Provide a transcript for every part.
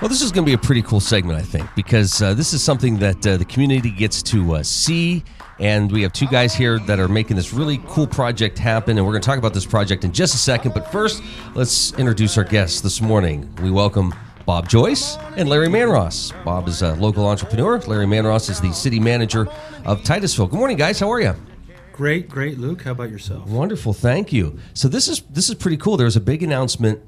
Well, this is going to be a pretty cool segment, I think, because this is something that the community gets to see, and we have two guys here that are making this really cool project happen, and we're going to talk about this project in just a second. But first, let's introduce our guests this morning. We welcome Bob Joyce and Larry Manross. Bob is a local entrepreneur. Larry Manross is the city manager of Titusville. Good morning, guys. How are you? Great, Luke. How about yourself? Wonderful, thank you. So this is pretty cool. There was a big announcement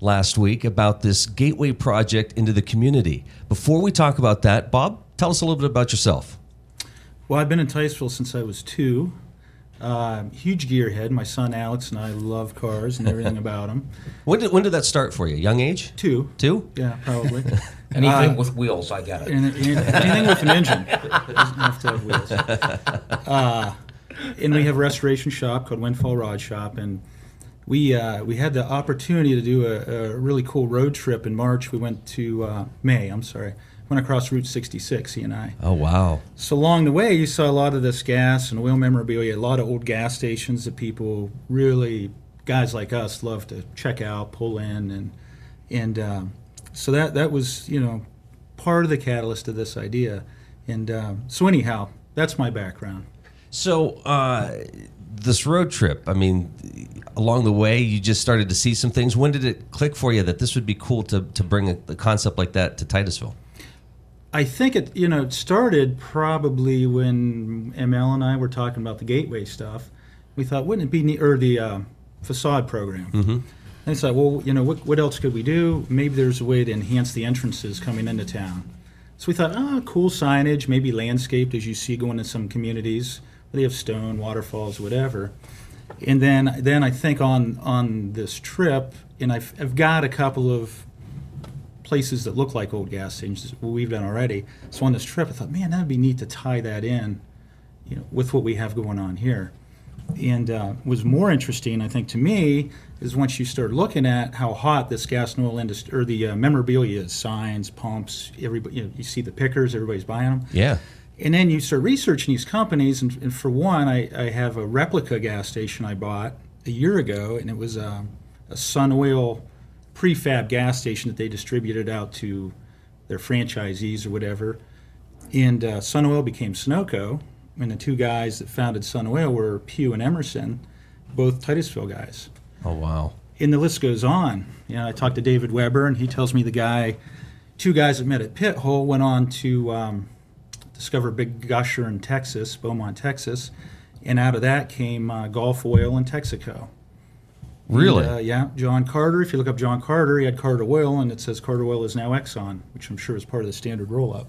last week about this gateway project into the community. Before we talk about that, Bob, tell us a little bit about yourself. Well, I've been in Titusville since I was 2. Huge gearhead. My son Alex and I love cars and everything about them. When did that start for you? Young age? 2. 2? Yeah, probably. Anything with wheels, I got it. Anything with an engine. It doesn't have to have wheels. And we have a restoration shop called Windfall Rod Shop, and we had the opportunity to do a really cool road trip in March. We went to went across Route 66, he and I. Oh, wow. So along the way, you saw a lot of this gas and oil memorabilia, a lot of old gas stations that people really, guys like us, love to check out, pull in, and so that was, part of the catalyst of this idea. And so anyhow, that's my background. So this road trip, along the way, you just started to see some things. When did it click for you that this would be cool to bring a concept like that to Titusville? I think it started probably when ML and I were talking about the gateway stuff. We thought, wouldn't it be neat, or the facade program? Mm-hmm. And it's like, well, what else could we do? Maybe there's a way to enhance the entrances coming into town. So we thought, cool signage, maybe landscaped, as you see going in some communities. They have stone, waterfalls, whatever. And then I think on this trip, and I've got a couple of places that look like old gas stations we've done already. So on this trip, I thought, man, that'd be neat to tie that in, with what we have going on here. And was more interesting, I think, to me, is once you start looking at how hot this gas and oil industry, or the memorabilia is, signs, pumps, everybody, you see the pickers, everybody's buying them. Yeah. And then you start researching these companies, and for one, I have a replica gas station I bought a year ago, and it was a Sun Oil prefab gas station that they distributed out to their franchisees or whatever. And Sun Oil became Sunoco, and the two guys that founded Sun Oil were Pugh and Emerson, both Titusville guys. Oh, wow. And the list goes on. I talked to David Weber, and he tells me two guys that met at Pit Hole went on to discover Big Gusher in Texas, Beaumont, Texas, and out of that came Gulf Oil in Texaco. Really? And, yeah, John Carter. If you look up John Carter, he had Carter Oil, and it says Carter Oil is now Exxon, which I'm sure is part of the standard roll-up.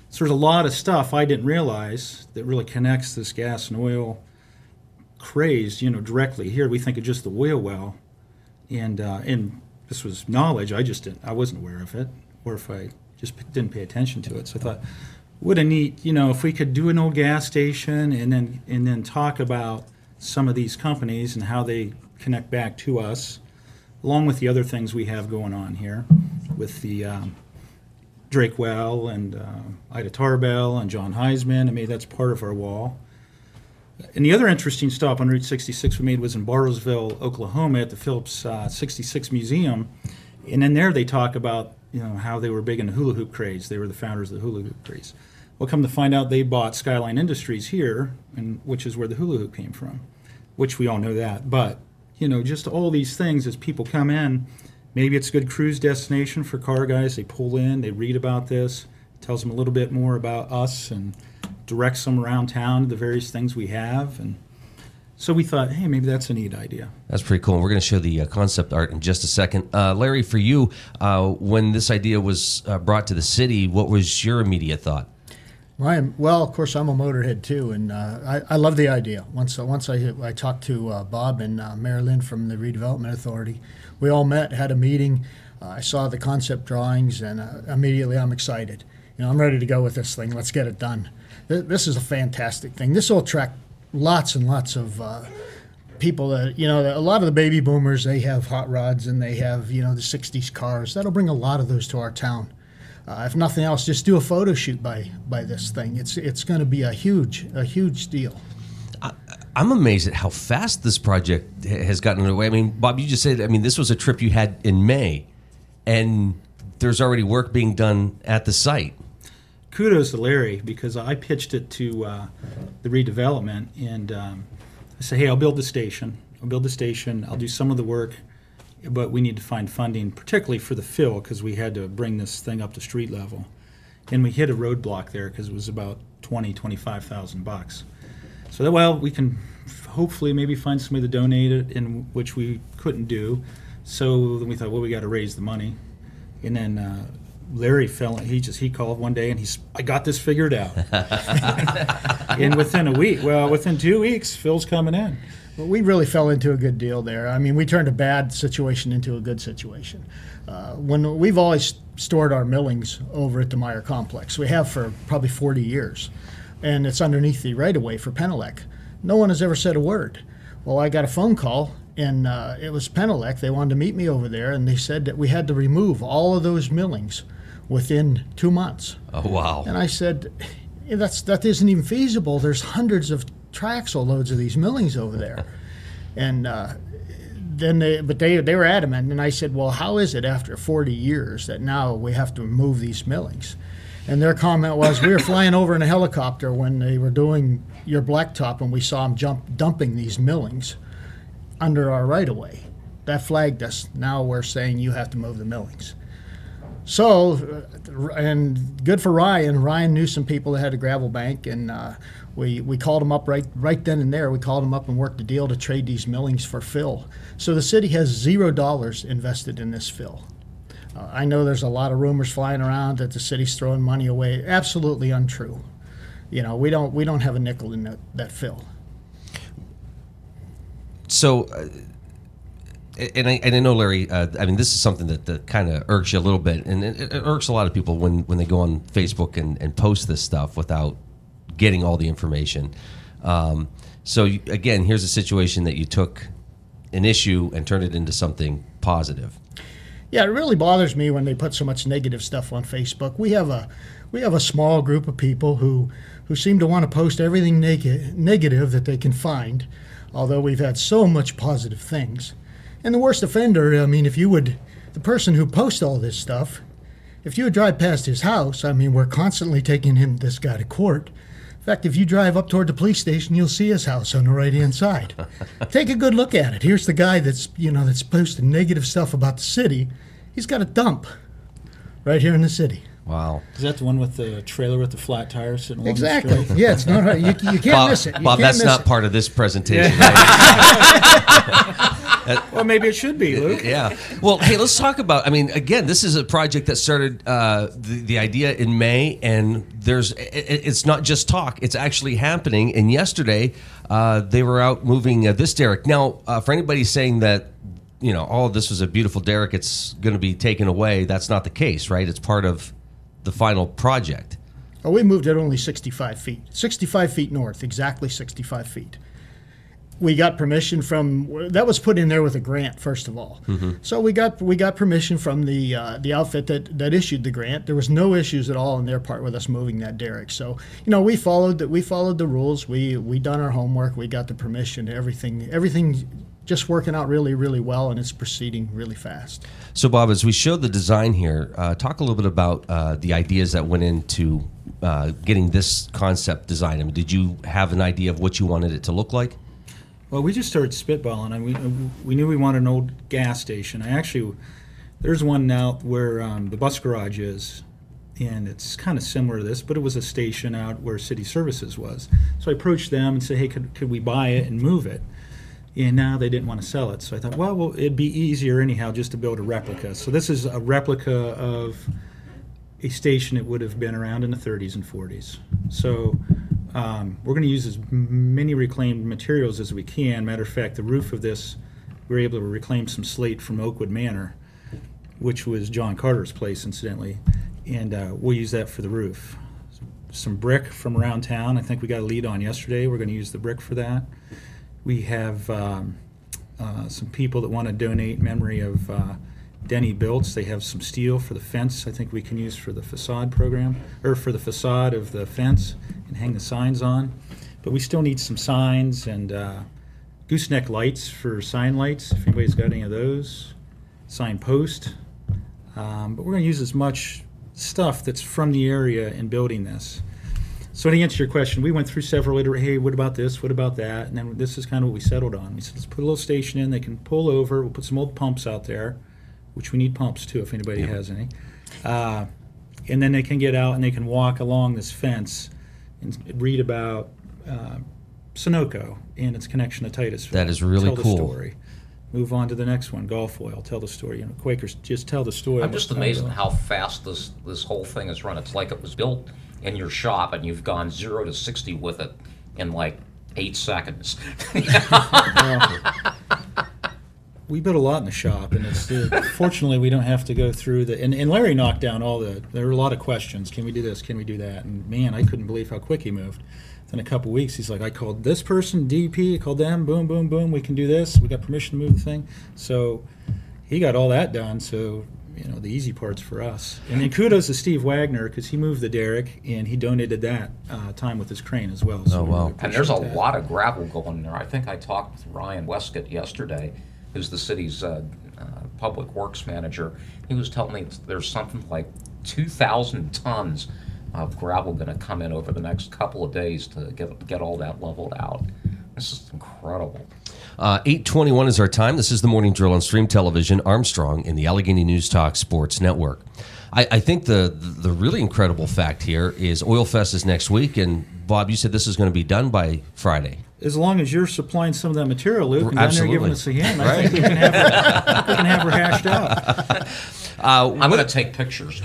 So there's a lot of stuff I didn't realize that really connects this gas and oil craze, directly. Here we think of just the oil well, and this was knowledge I wasn't aware of it, or if I just didn't pay attention to it. So I thought, what a neat, if we could do an old gas station and then talk about some of these companies and how they connect back to us, along with the other things we have going on here with the Drake Well and Ida Tarbell and John Heisman. That's part of our wall. And the other interesting stop on Route 66 we made was in Bartlesville, Oklahoma, at the Phillips 66 Museum. And in there they talk about how they were big in the hula hoop craze. They were the founders of the hula hoop craze. Well, come to find out, they bought Skyline Industries here, which is where the hula hoop came from, which we all know that. But just all these things as people come in. Maybe it's a good cruise destination for car guys. They pull in, they read about this, tells them a little bit more about us, and directs them around town to the various things we have. And so we thought, hey, maybe that's a neat idea. That's pretty cool. We're going to show the concept art in just a second. Larry, for you, when this idea was brought to the city, what was your immediate thought? Well, of course, I'm a motorhead too, and I love the idea. Once I talked to Bob and Mary Lynn from the Redevelopment Authority, we all met, had a meeting. I saw the concept drawings, and immediately I'm excited. I'm ready to go with this thing. Let's get it done. This is a fantastic thing. This will attract lots and lots of people that, a lot of the baby boomers, they have hot rods and they have, the 60s cars. That'll bring a lot of those to our town. If nothing else, just do a photo shoot by this thing. It's going to be a huge deal. I'm amazed at how fast this project has gotten underway. Bob, you just said, this was a trip you had in May, and there's already work being done at the site. Kudos to Larry, because I pitched it to the redevelopment, and I said, hey, I'll build the station. I'll do some of the work, but we need to find funding, particularly for the fill, because we had to bring this thing up to street level. And we hit a roadblock there because it was about $25,000. So that, well, we can hopefully maybe find somebody to donate it, in which we couldn't do. So then we thought, well, we got to raise the money. And then Larry he called one day and I got this figured out. And within 2 weeks, Phil's coming in. Well, we really fell into a good deal there. I mean, we turned a bad situation into a good situation. When we've always stored our millings over at the Meyer Complex. We have for probably 40 years. And it's underneath the right-of-way for Penelec. No one has ever said a word. Well, I got a phone call, and it was Penelec. They wanted to meet me over there, and they said that we had to remove all of those millings within 2 months. Oh, wow. And I said, that isn't even feasible. There's hundreds of traxel loads of these millings over there. And then they were adamant, and I said, well, how is it after 40 years that now we have to remove these millings? And their comment was, we were flying over in a helicopter when they were doing your blacktop, and we saw them dumping these millings under our right-of-way. That flagged us. Now we're saying you have to move the millings. So, and good for Ryan. Ryan knew some people that had a gravel bank, and we called them up right then and there. We called them up and worked a deal to trade these millings for fill. So the city has $0 invested in this fill. I know there's a lot of rumors flying around that the city's throwing money away. Absolutely untrue. You know, we don't have a nickel in that fill. So, and I know, Larry, I mean, this is something that kind of irks you a little bit, and it irks a lot of people when they go on Facebook and post this stuff without getting all the information. Again, here's a situation that you took an issue and turned it into something positive. Yeah, it really bothers me when they put so much negative stuff on Facebook. We have a small group of people who seem to want to post everything negative that they can find, although we've had so much positive things. And the worst offender, I mean, the person who posts all this stuff, if you would drive past his house, I mean, we're constantly taking this guy to court. In fact, if you drive up toward the police station, you'll see his house on the right-hand side. Take a good look at it. Here's the guy that's posting negative stuff about the city. He's got a dump right here in the city. Wow. Is that the one with the trailer with the flat tires sitting along Exactly. the street? Yeah, it's not right. You can't miss it. Bob, that's not part of this presentation. Well, maybe it should be, Luke. Yeah. Well, hey, let's talk about, I mean, again, this is a project that started the idea in May, and it's not just talk, it's actually happening. And yesterday, they were out moving this derrick. Now, for anybody saying that, you know, oh, this was a beautiful derrick, it's going to be taken away, that's not the case, right? It's part of the final project. Oh, we moved it only 65 feet. 65 feet north, exactly 65 feet. We got permission that was put in there with a grant, first of all. Mm-hmm. So we got permission from the outfit that issued the grant. There was no issues at all on their part with us moving that derrick. So, you know, we followed the rules. We done our homework. We got the permission. Everything just working out really, really well, and it's proceeding really fast. So, Bob, as we show the design here, talk a little bit about the ideas that went into getting this concept design. I mean, did you have an idea of what you wanted it to look like? Well, we just started spitballing, and we knew we wanted an old gas station. There's one now where the bus garage is, and it's kind of similar to this, but it was a station out where City Services was. So I approached them and said, hey, could we buy it and move it? And now they didn't want to sell it. So I thought, well, it'd be easier anyhow just to build a replica. So this is a replica of a station that would have been around in the 30s and 40s. So we're going to use as many reclaimed materials as we can. Matter of fact, the roof of this, we were able to reclaim some slate from Oakwood Manor, which was John Carter's place, incidentally, and we'll use that for the roof. Some brick from around town. I think we got a lead on yesterday. We're going to use the brick for that. We have some people that want to donate in memory of Denny Biltz. They have some steel for the fence I think we can use for the facade program, or for the facade of the fence, and hang the signs on. But we still need some signs and gooseneck lights for sign lights, if anybody's got any of those. Sign post. But we're going to use as much stuff that's from the area in building this. So to answer your question, we went through several hey, what about this, what about that? And then this is kind of what we settled on. We said, let's put a little station in, they can pull over, we'll put some old pumps out there, which we need pumps too if anybody has any. And then they can get out and they can walk along this fence and read about Sunoco and its connection to Titusville. That is really tell cool. The story. Move on to the next one, Gulf Oil, tell the story. Quakers just tell the story. I'm just amazed at how fast this whole thing is run. It's like it was built in your shop and you've gone 0 to 60 with it in like 8 seconds. We built a lot in the shop, and fortunately we don't have to go through and Larry knocked down there were a lot of questions. Can we do this? Can we do that? And man, I couldn't believe how quick he moved. In a couple weeks, he's like, I called this person, DP, I called them, boom, boom, boom, we can do this. We got permission to move the thing. So he got all that done, so the easy part's for us. And then kudos to Steve Wagner, because he moved the derrick, and he donated that time with his crane as well. So wow. And there's a lot of gravel going there. I think I talked with Ryan Westcott yesterday, who's the city's public works manager. He was telling me there's something like 2,000 tons of gravel going to come in over the next couple of days to get all that leveled out. This is incredible. 8:21 is our time. This is the Morning Drill on Stream Television, Armstrong, in the Allegheny News Talk Sports Network. I think the really incredible fact here is Oil Fest is next week, and Bob, you said this is going to be done by Friday. As long as you're supplying some of that material, Luke, and down there giving us a hand, right. I think we can have her hashed out. I'm going to take pictures.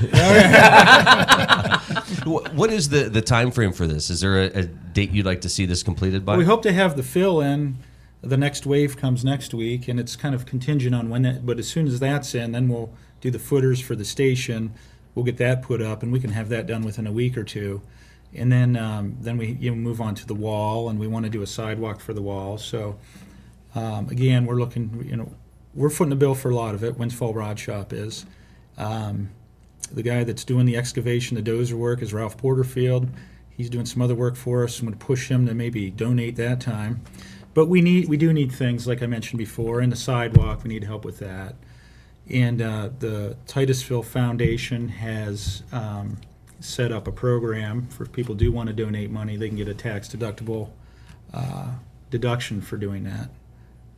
What is the time frame for this? Is there a date you'd like to see this completed by? We hope to have the fill in. The next wave comes next week, and it's kind of contingent on when that. But as soon as that's in, then we'll do the footers for the station. We'll get that put up, and we can have that done within a week or two. And then we move on to the wall, and we want to do a sidewalk for the wall. So again, we're looking. We're footing the bill for a lot of it. Windfall Rod Shop is. The guy that's doing the excavation, the dozer work, is Ralph Porterfield. He's doing some other work for us. I'm going to push him to maybe donate that time. But we do need things, like I mentioned before, and the sidewalk, we need help with that. And the Titusville Foundation has set up a program for if people do want to donate money, they can get a tax-deductible deduction for doing that,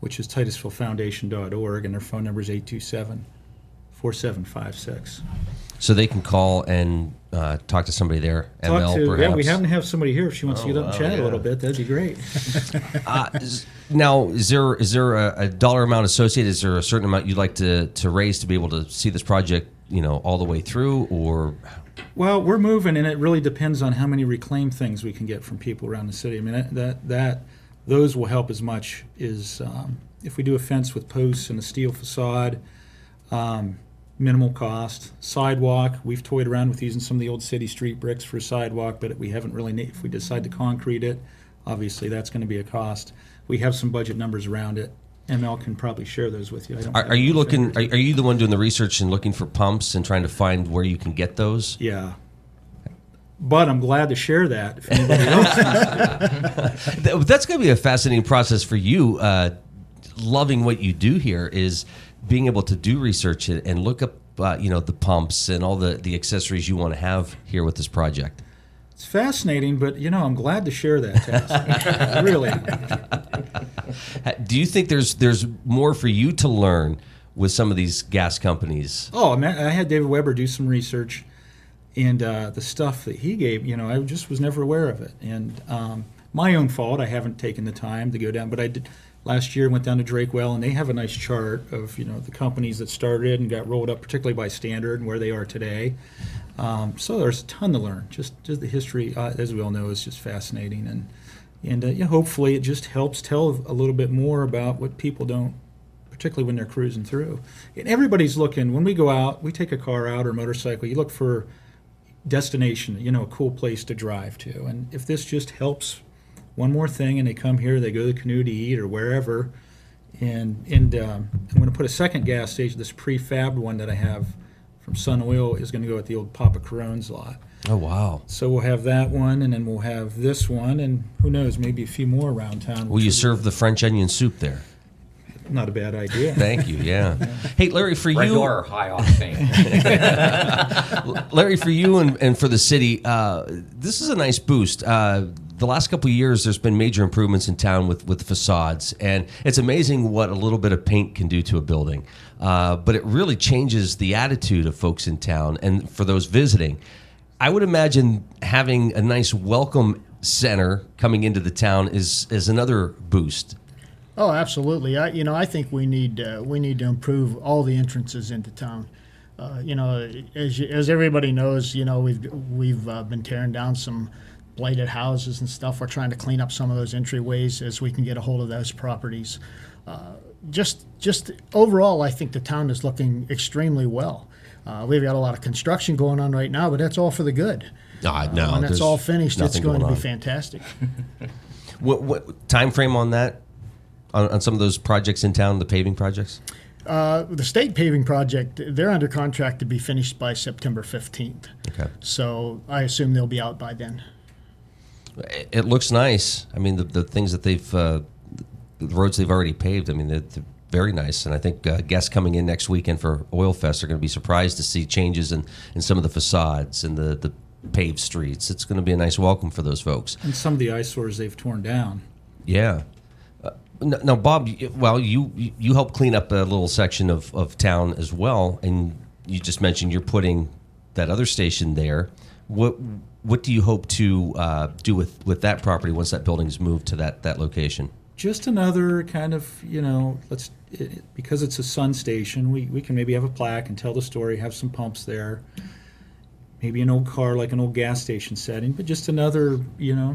which is titusvillefoundation.org, and their phone number is 827-4756. So they can call and talk to somebody there, ML perhaps? Yeah, we happen to have somebody here. If she wants to get up and chat a little bit, that'd be great. Now, is there a dollar amount associated? Is there a certain amount you'd like to raise to be able to see this project, all the way through, or? Well, we're moving, and it really depends on how many reclaimed things we can get from people around the city. I mean, those will help as much as if we do a fence with posts and a steel facade. Minimal cost. Sidewalk, we've toyed around with using some of the old city street bricks for a sidewalk, but we haven't really, if we decide to concrete it, obviously that's going to be a cost. We have some budget numbers around it. ML can probably share those with you. Are you looking? Are you the one doing the research and looking for pumps and trying to find where you can get those? Yeah. But I'm glad to share that if anybody else. That's going to be a fascinating process for you. Loving what you do here is being able to do research and look up, the pumps and all the accessories you want to have here with this project. It's fascinating, but I'm glad to share that task. Really. Do you think there's more for you to learn with some of these gas companies? Oh, I had David Weber do some research, and the stuff that he gave, I just was never aware of it. And my own fault, I haven't taken the time to go down, but I did. Last year, went down to Drakewell, and they have a nice chart of the companies that started and got rolled up, particularly by standard, and where they are today. So there's a ton to learn. Just the history, as we all know, is just fascinating, and hopefully it just helps tell a little bit more about what people don't, particularly when they're cruising through. And everybody's looking. When we go out, we take a car out or a motorcycle. You look for destination, a cool place to drive to, and if this just helps. One more thing, and they come here, they go to the Canoe to eat or wherever, and I'm going to put a second gas station. This prefabbed one that I have from Sun Oil is going to go at the old Papa Carone's lot. Oh, wow. So we'll have that one, and then we'll have this one, and who knows, maybe a few more around town. Will you serve the French onion soup there? Not a bad idea. Thank you. Yeah. Hey, Larry, for you, Regular or high octane. Larry, for you and for the city, this is a nice boost. The last couple of years, there's been major improvements in town with facades, and it's amazing what a little bit of paint can do to a building. But it really changes the attitude of folks in town, and for those visiting, I would imagine having a nice welcome center coming into the town is another boost. Oh, absolutely. I think we need to improve all the entrances into town. As everybody knows, we've been tearing down some blighted houses and stuff. We're trying to clean up some of those entryways as we can get a hold of those properties. Just overall, I think the town is looking extremely well. We've got a lot of construction going on right now, but that's all for the good. No, when it's all finished, it's going to be on. fantastic. What time frame on that? On some of those projects in town, the paving projects? The state paving project, they're under contract to be finished by September 15th. Okay. So I assume they'll be out by then. It looks nice. I mean, the things that the roads they've already paved, I mean, they're very nice. And I think guests coming in next weekend for Oil Fest are going to be surprised to see changes in some of the facades and the paved streets. It's going to be a nice welcome for those folks. And some of the eyesores they've torn down. Yeah. Now, Bob, you helped clean up a little section of town as well, and you just mentioned you're putting that other station there. What do you hope to do with that property once that building is moved to that location? Just another kind of, because it's a sun station, we can maybe have a plaque and tell the story, have some pumps there. Maybe an old car, like an old gas station setting, but just another,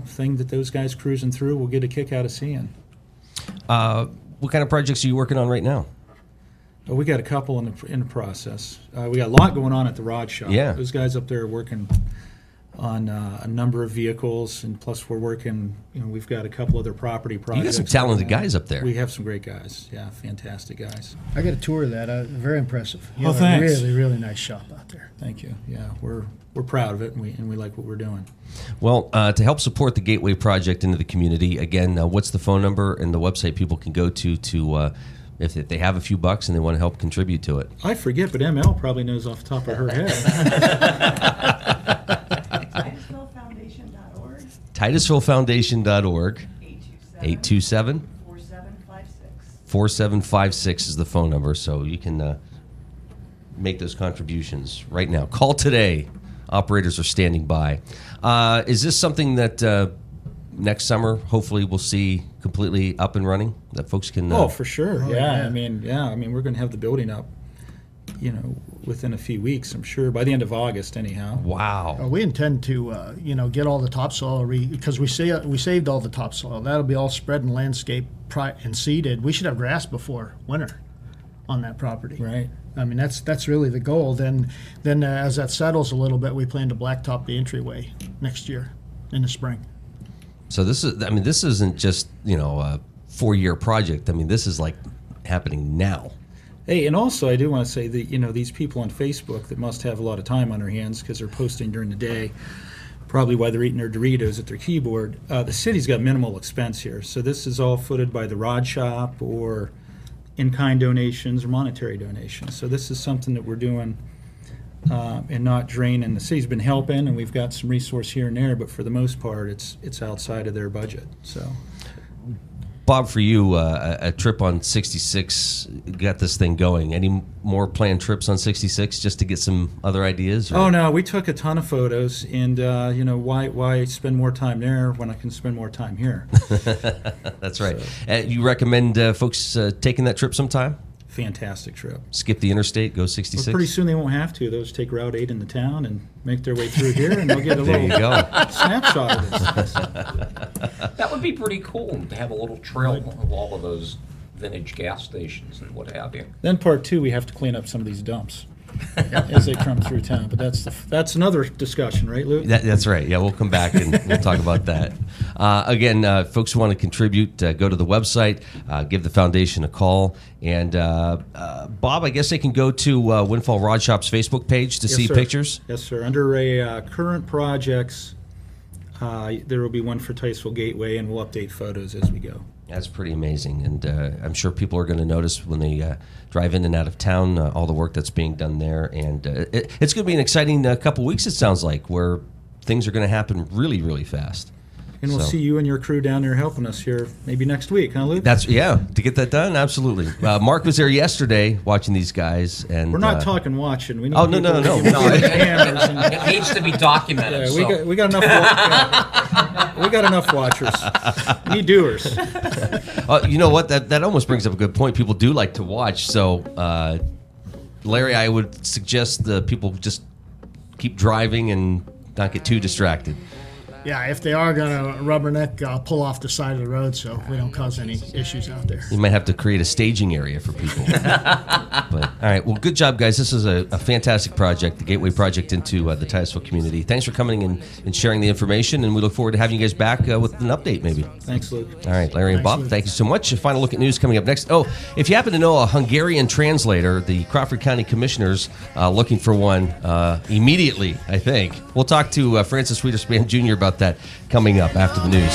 thing that those guys cruising through will get a kick out of seeing. What kind of projects are you working on right now? Oh, we got a couple in the process. We got a lot going on at the rod shop. Yeah. Those guys up there are working on a number of vehicles, and plus we're working, we've got a couple other property projects. You got some talented guys up there. We have some great guys. Yeah, fantastic guys. I got a tour of that. Very impressive. You have thanks. A really, really nice shop out there. Thank you. Yeah, we're proud of it, and we like what we're doing. Well, to help support the Gateway Project into the community, again, what's the phone number and the website people can go to if they have a few bucks and they want to help contribute to it? I forget, but ML probably knows off the top of her head. TitusvilleFoundation.org. TitusvilleFoundation.org. 827 4756. 4756 is the phone number, so you can make those contributions right now. Call today. Operators are standing by. Is this something that next summer, hopefully, we'll see completely up and running, that folks can... Oh, for sure. Oh, yeah. yeah. I mean, we're going to have the building up, within a few weeks, I'm sure, by the end of August, anyhow. Wow. We intend to, get all the topsoil because we saved all the topsoil. That'll be all spread in landscape and seeded. We should have grass before winter on that property. Right. I mean, that's really the goal. Then as that settles a little bit, we plan to blacktop the entryway next year in the spring. So this isn't just, a 4-year project. I mean, this is like happening now. Hey, and also I do want to say that, these people on Facebook that must have a lot of time on their hands because they're posting during the day, probably while they're eating their Doritos at their keyboard, the city's got minimal expense here. So this is all footed by the rod shop or in-kind donations or monetary donations. So this is something that we're doing and not draining. The city's been helping, and we've got some resource here and there, but for the most part, it's outside of their budget. So, Bob, for you, a trip on 66 got this thing going. Any more planned trips on 66 just to get some other ideas? Or? Oh no, we took a ton of photos, and why spend more time there when I can spend more time here? That's right. So, you recommend folks taking that trip sometime? Fantastic trip. Skip the interstate, go 66? Well, pretty soon they won't have to. Those take Route 8 into town and make their way through here, and they'll get a There you little go. snapshot of this. That would be pretty cool to have a little trail of all of those vintage gas stations and what have you. Then part 2, we have to clean up some of these dumps as they come through town. But that's another discussion, right, Lou? That's right. Yeah, we'll come back and we'll talk about that. Again, folks who want to contribute, go to the website, give the foundation a call. And Bob, I guess they can go to Windfall Rod Shop's Facebook page to Yes, see sir. pictures. Yes, sir. Under a current projects, there will be one for Titusville Gateway, and we'll update photos as we go. That's pretty amazing, and I'm sure people are going to notice when they drive in and out of town all the work that's being done there, and it's going to be an exciting couple weeks, it sounds like, where things are going to happen really, really fast. And we'll see you and your crew down there helping us here maybe next week, huh, Luke? To get that done, absolutely. Mark was there yesterday watching these guys, and we're not talking watching. We need no. It needs to be documented. Yeah, we got enough. We got enough watchers. We need doers. You know what? That almost brings up a good point. People do like to watch. So, Larry, I would suggest the people just keep driving and not get too distracted. Yeah, if they are going to rubberneck, pull off the side of the road so we don't cause any issues out there. You might have to create a staging area for people. But, all right, well, good job, guys. This is a fantastic project, the Gateway Project into the Titusville community. Thanks for coming and sharing the information, and we look forward to having you guys back with an update maybe. Thanks, Luke. All right, Larry and Bob, Luke. thank you so much. A final look at news coming up next. Oh, if you happen to know a Hungarian translator, the Crawford County Commissioners looking for one immediately, I think. We'll talk to Francis Wiederspan Jr. about that coming up after the news.